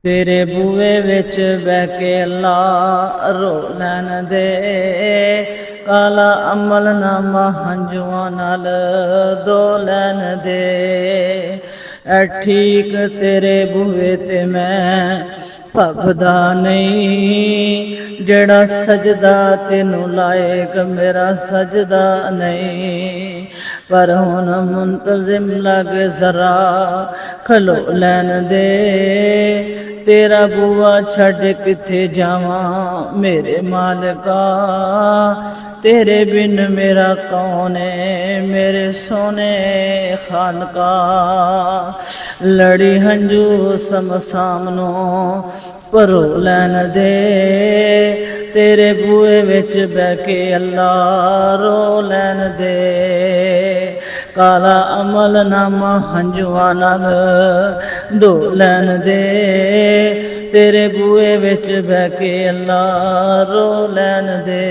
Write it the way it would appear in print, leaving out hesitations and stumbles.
तेरे बूए विच बह के अल्लाह रो लैन दे, काला अमल नामा हंजुआं नाल धो लैन दे। ऐ ठीक तेरे बूए ते मैं भगदा नहीं, जेड़ा सजदा तेनू लाएग मेरा सजदा नहीं। पर हुन मुंतजिम लग जरा खलो लैन दे, तेरा बूआ छड़ किथे जावां मेरे मालिका। तेरे बिन मेरा कौन है मेरे सोने खानका। लड़ी हंजू समसामनो भरो लैन दे, तेरे बूए विच बह के अल्लाह रो लैन दे। काला अमल नामा हंजुआं नाल धो लैन दे, तेरे बूए विच बह के अल्लाह रो लैन दे।